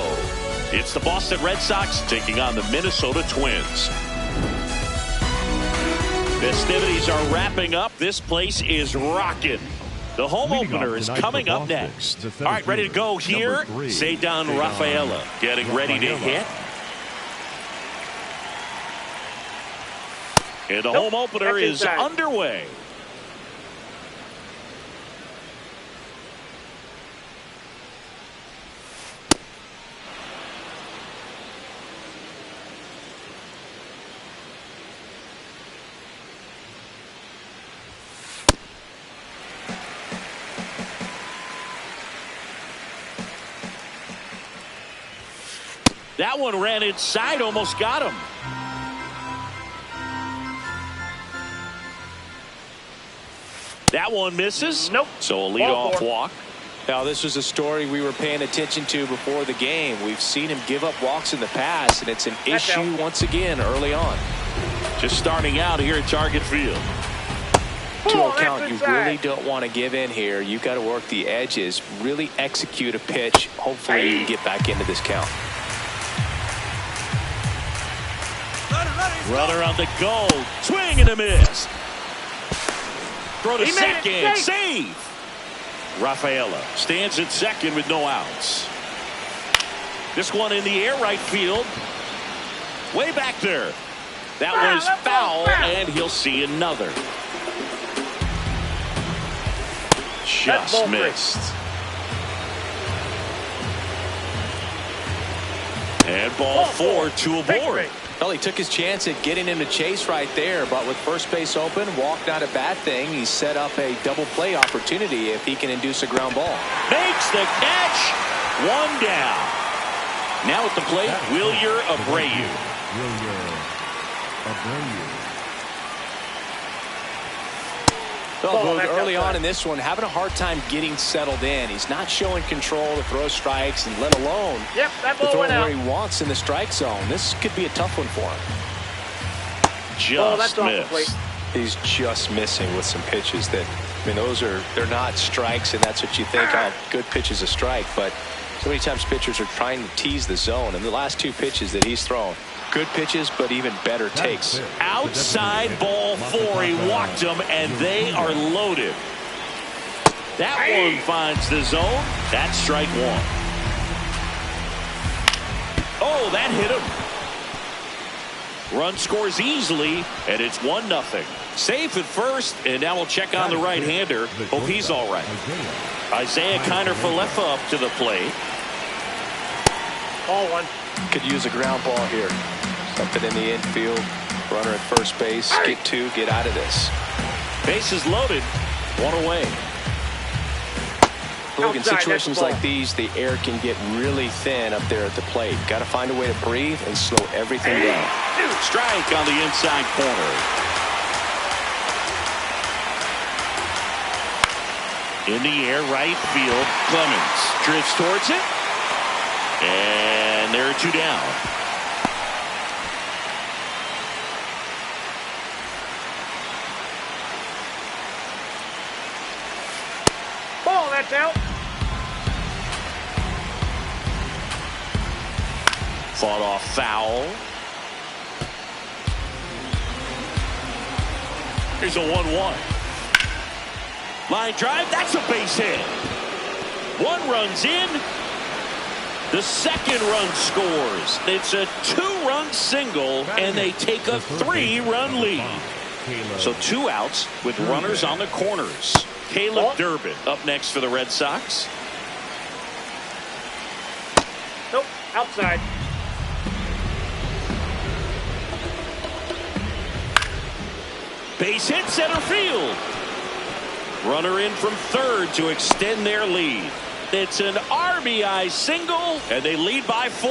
Speaker 1: It's the Boston Red Sox taking on the Minnesota Twins. Festivities are wrapping up. This place is rocking. The home opener is coming up next. All right, ready to go here. Cedar Rafaela getting ready to hit. And the home opener is underway. That one ran inside, almost got him. That one misses.
Speaker 3: Nope.
Speaker 1: So a leadoff walk.
Speaker 2: Now, this was a story we were paying attention to before the game. We've seen him give up walks in the past, and it's an issue once again early on.
Speaker 1: Just starting out here at Target Field.
Speaker 2: 2-0 count. You really don't want to give in here. You've got to work the edges, really execute a pitch. Hopefully you can get back into this count.
Speaker 1: Runner on the goal. Swing and a miss. Throw to second. Save. Rafaela stands at second with no outs. This one in the air right field. Way back there. That was foul, and he'll see another. Just missed. And ball 4, 2 aboard.
Speaker 2: Well, he took his chance at getting him to chase right there, but with first base open, walk not a bad thing. He set up a double play opportunity if he can induce a ground ball.
Speaker 1: Makes the catch. One down. Now at the plate, Wilyer Abreu.
Speaker 2: Well, early on in this one, having a hard time getting settled in. He's not showing control to throw strikes, and let alone to throw where he wants in the strike zone. This could be a tough one for him.
Speaker 1: Just missed.
Speaker 2: He's just missing with some pitches that, I mean, they're not strikes, and that's what you think of. Good pitch is a strike, but so many times pitchers are trying to tease the zone, and the last 2 pitches that he's thrown, good pitches, but even better takes.
Speaker 1: Outside ball 4. He walked them, and they are loaded. That one finds the zone. That's strike 1. Oh, that hit him. Run scores easily, and it's 1-0. Safe at first, and now we'll check on the right-hander. Hope he's all right. Isaiah Kiner-Falefa up to the plate.
Speaker 3: Ball 1.
Speaker 2: Could use a ground ball here. Something in the infield. Runner at first base. Get 2. Get out of this.
Speaker 1: Bases loaded. 1 away.
Speaker 2: Look, in situations like these, the air can get really thin up there at the plate. Got to find a way to breathe and slow everything down.
Speaker 1: Strike on the inside corner. In the air, right field. Clemens drifts towards it. And there are 2 down.
Speaker 3: Ball, that's out.
Speaker 1: Fought off foul. Here's a 1-1. Line drive, that's a base hit. 1 runs in. The second run scores. It's a 2-run single, and they take a 3-run lead. So 2 outs with runners on the corners. Caleb Durbin up next for the Red Sox.
Speaker 3: Nope, outside.
Speaker 1: Base hit center field. Runner in from third to extend their lead. It's an RBI single, and they lead by 4.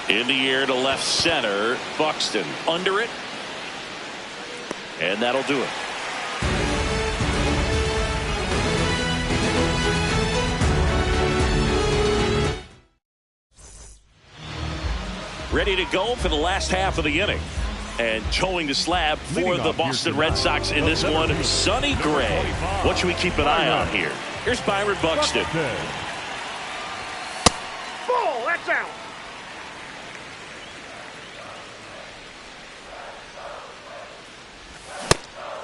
Speaker 1: In the air to left center. Buxton under it. And that'll do it. Ready to go for the last half of the inning. And towing the slab for the Boston Red Sox in this one, Sonny Gray. What should we keep an eye on here? Here's Byron Buxton.
Speaker 3: Ball, that's out.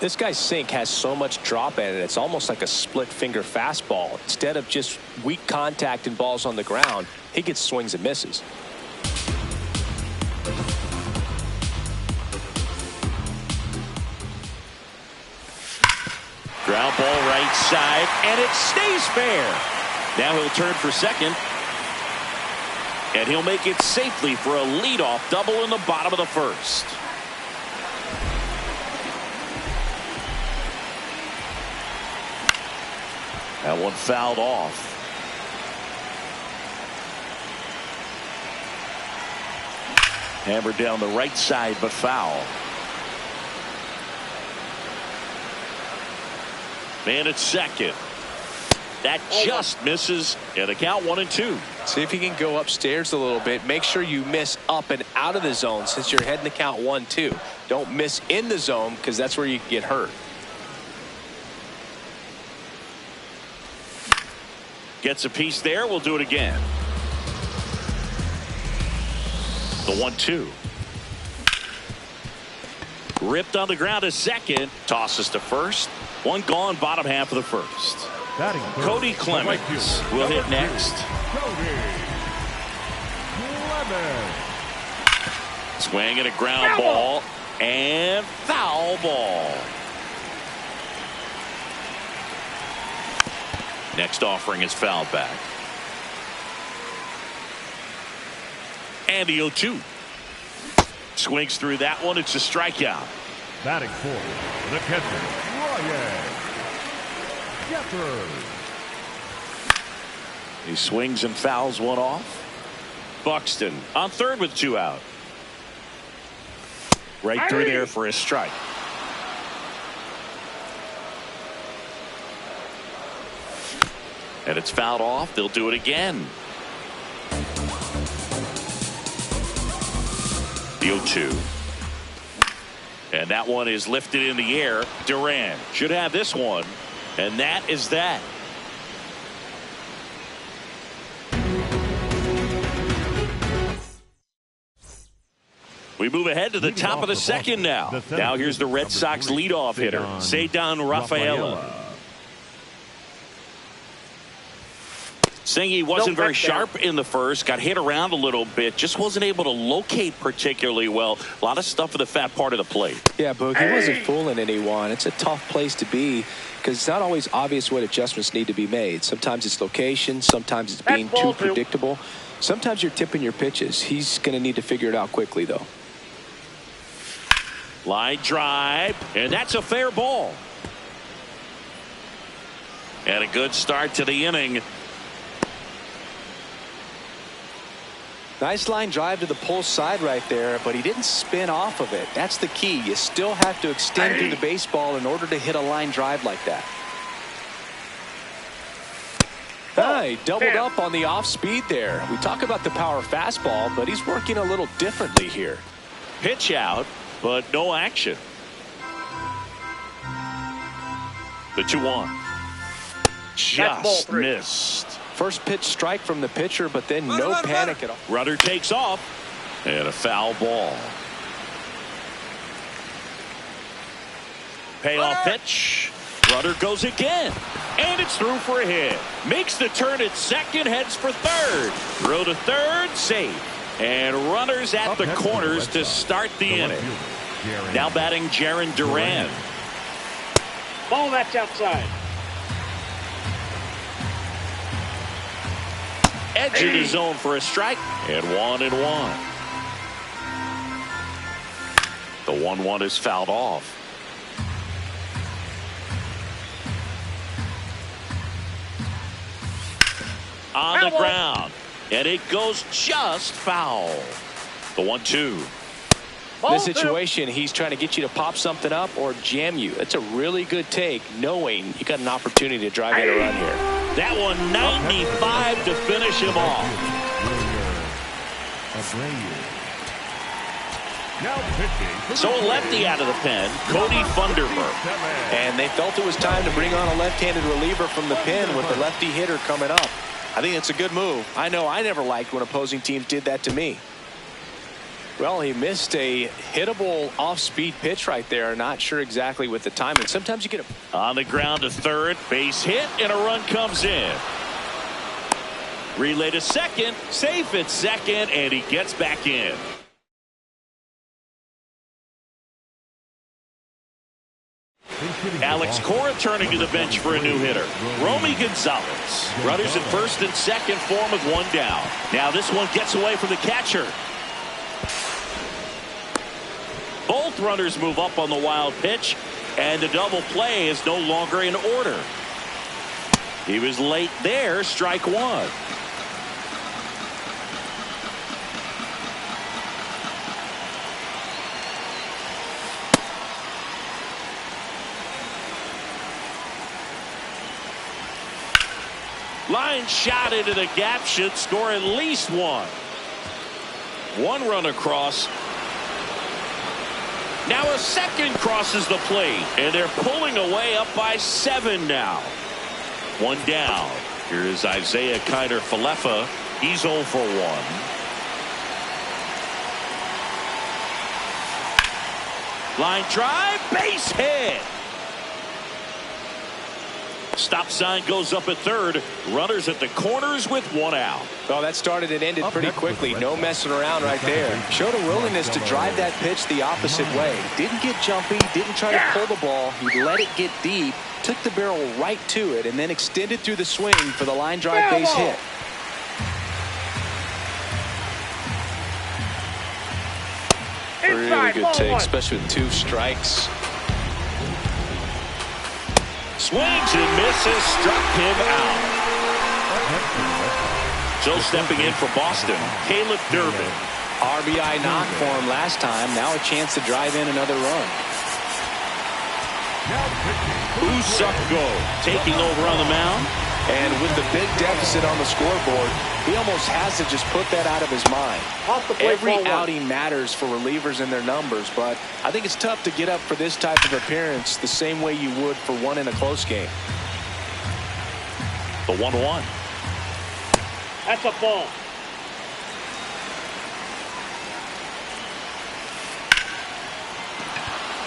Speaker 2: This guy's sink has so much drop in it, it's almost like a split finger fastball. Instead of just weak contact and balls on the ground, he gets swings and misses.
Speaker 1: Ground ball right side, and it stays fair. Now he'll turn for second. And he'll make it safely for a leadoff double in the bottom of the first. That one fouled off. Hammered down the right side, but foul. Man at second. That just misses, and the count 1-2.
Speaker 2: See if you can go upstairs a little bit. Make sure you miss up and out of the zone since you're heading the count 1-2. Don't miss in the zone because that's where you can get hurt.
Speaker 1: Gets a piece there. We'll do it again. The 1-2. Ripped on the ground to second. Tosses to first. One gone, bottom half of the first. Cody Clemens will hit next. Swing and a ground ball. And foul ball. Next offering is fouled back. And the 0-2. Swings through that one. It's a strikeout.
Speaker 4: Batting fourth, the catcher, Ryan Jeffers.
Speaker 1: He swings and fouls one off. Buxton on third with 2 out. Right through there for a strike. And it's fouled off. They'll do it again. The 0-2. And that one is lifted in the air. Duran should have this one. And that is that. We move ahead to the top of the second now. Now here's the Red Sox leadoff hitter, Ceddanne Rafaela. Singy wasn't very sharp in the first, got hit around a little bit, just wasn't able to locate particularly well. A lot of stuff in the fat part of the plate.
Speaker 2: Yeah, Boog, he wasn't fooling anyone. It's a tough place to be because it's not always obvious what adjustments need to be made. Sometimes it's location, sometimes it's being too predictable. Sometimes you're tipping your pitches. He's going to need to figure it out quickly, though.
Speaker 1: Line drive, and that's a fair ball. And a good start to the inning.
Speaker 2: Nice line drive to the pull side right there, but he didn't spin off of it. That's the key. You still have to extend through the baseball in order to hit a line drive like that. He doubled up on the off speed there. We talk about the power fastball, but he's working a little differently here.
Speaker 1: Pitch out, but no action. The 2-1. Just missed.
Speaker 2: First pitch strike from the pitcher, but then no panic at all.
Speaker 1: Runner takes off, and a foul ball. Payoff pitch. Runner goes again, and it's through for a hit. Makes the turn at second, heads for third. Throw to third, safe. And runners at the corners to start the inning. Now batting Jarren Duran.
Speaker 3: Ball, that's outside.
Speaker 1: Edge of the zone for a strike, and 1-1. The 1-1 is fouled off. On the ground, and it goes just foul. The 1-2.
Speaker 2: This situation, he's trying to get you to pop something up or jam you. That's a really good take, knowing you got an opportunity to drive in a run here.
Speaker 1: That one 95 to finish him off.
Speaker 4: Now pitching for
Speaker 1: So a lefty out of the pen, Cody Funderburk.
Speaker 2: And they felt it was time to bring on a left-handed reliever from the pen with the lefty hitter coming up. I think it's a good move. I know I never liked when opposing teams did that to me. Well, he missed a hittable off-speed pitch right there. Not sure exactly with the timing. Sometimes you get a...
Speaker 1: On the ground to third, base hit, and a run comes in. Relay to second, safe at second, and he gets back in. Alex Cora turning to the bench for a new hitter. Romy Gonzalez. Runners at first and second for him with one down. Now this one gets away from the catcher. Both runners move up on the wild pitch, and the double play is no longer in order. He was late there, strike one. Line shot into the gap, should score at least one. One run across. Now a second crosses the plate, and they're pulling away up by 7 now. One down. Here is Isaiah Kiner-Falefa. He's 0 for 1. Line drive, base hit. Stop sign goes up at third. Runners at the corners with one out.
Speaker 2: Well, that started and ended pretty quickly. No messing around right there. Showed a willingness to drive that pitch the opposite way. Didn't get jumpy. Didn't try to pull the ball. He let it get deep. Took the barrel right to it and then extended through the swing for the line drive base hit. Really good take, especially with 2 strikes.
Speaker 1: Swings and misses, struck him out. So stepping in for Boston, Caleb Durbin.
Speaker 2: RBI knock for him last time. Now a chance to drive in another run.
Speaker 1: Usako taking over on the mound.
Speaker 2: And with the big deficit on the scoreboard, he almost has to just put that out of his mind. Every outing matters for relievers and their numbers, but I think it's tough to get up for this type of appearance the same way you would for one in a close game.
Speaker 1: The 1-1.
Speaker 3: That's a ball.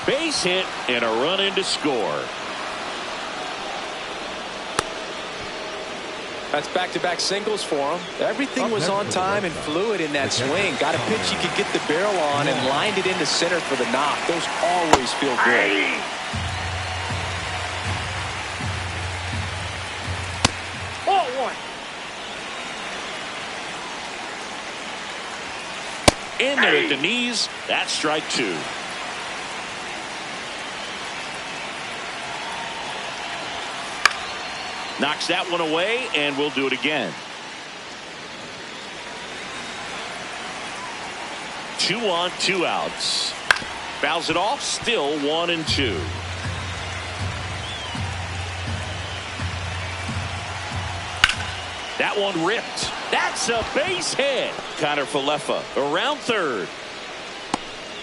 Speaker 1: Base hit and a run in to score.
Speaker 2: That's back-to-back singles for him. Everything was on time and fluid in that swing. Got a pitch he could get the barrel on and lined it into center for the knock. Those always feel good.
Speaker 3: Ball 1.
Speaker 1: In there at the knees. That's strike 2. Knocks that one away, and we'll do it again. 2 on, 2 outs. Fouls it off, still 1-2. That one ripped. That's a base hit. Kiner-Falefa around third.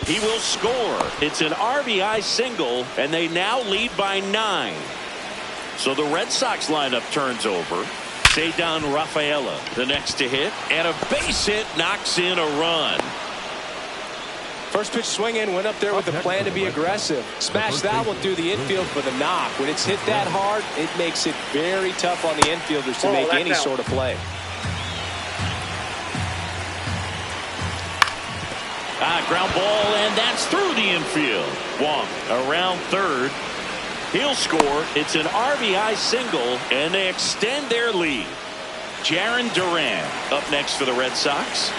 Speaker 1: He will score. It's an RBI single, and they now lead by 9. So the Red Sox lineup turns over. Ceddanne Rafaela, the next to hit, and a base hit knocks in a run.
Speaker 2: First pitch swing in, went up there with a plan to be aggressive. Smashed that one through the infield for the knock. When it's hit that hard, it makes it very tough on the infielders to make any sort of play.
Speaker 1: Ground ball, and that's through the infield. Wong around third. He'll score. It's an RBI single, and they extend their lead. Jarren Duran up next for the Red Sox.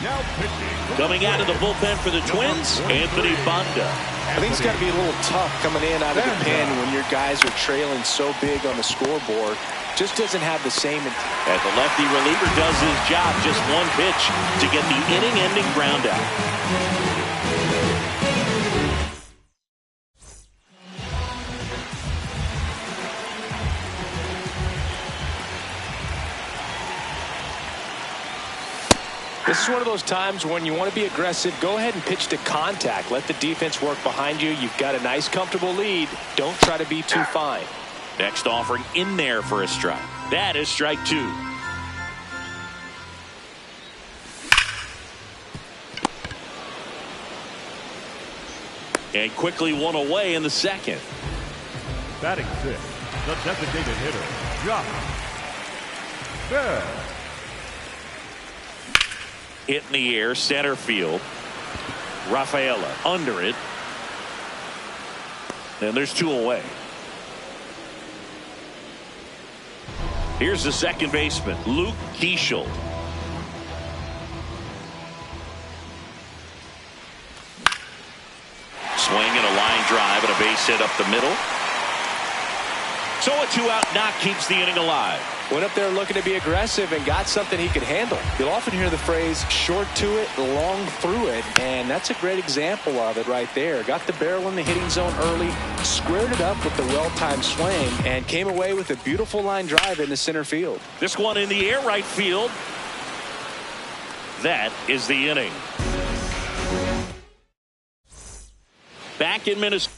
Speaker 4: Now pitching.
Speaker 1: Coming out of the bullpen for the Twins, Anthony Banda.
Speaker 2: I think it's got to be a little tough coming in out of the pen when your guys are trailing so big on the scoreboard. Just doesn't have the same.
Speaker 1: And the lefty reliever does his job. Just one pitch to get the inning-ending ground out.
Speaker 2: This is one of those times when you want to be aggressive. Go ahead and pitch to contact. Let the defense work behind you. You've got a nice, comfortable lead. Don't try to be too fine.
Speaker 1: Next offering in there for a strike. That is strike 2. And quickly one away in the second.
Speaker 4: Batting 6, the designated hitter, Josh Bell.
Speaker 1: Hit in the air, center field. Rafaela under it. And there's 2 away. Here's the second baseman, Luke Keishel. Swing and a line drive and a base hit up the middle. So a 2-out knock keeps the inning alive.
Speaker 2: Went up there looking to be aggressive and got something he could handle. You'll often hear the phrase short to it, long through it, and that's a great example of it right there. Got the barrel in the hitting zone early, squared it up with the well-timed swing, and came away with a beautiful line drive in the center field.
Speaker 1: This one in the air right field. That is the inning. Back in Minnesota.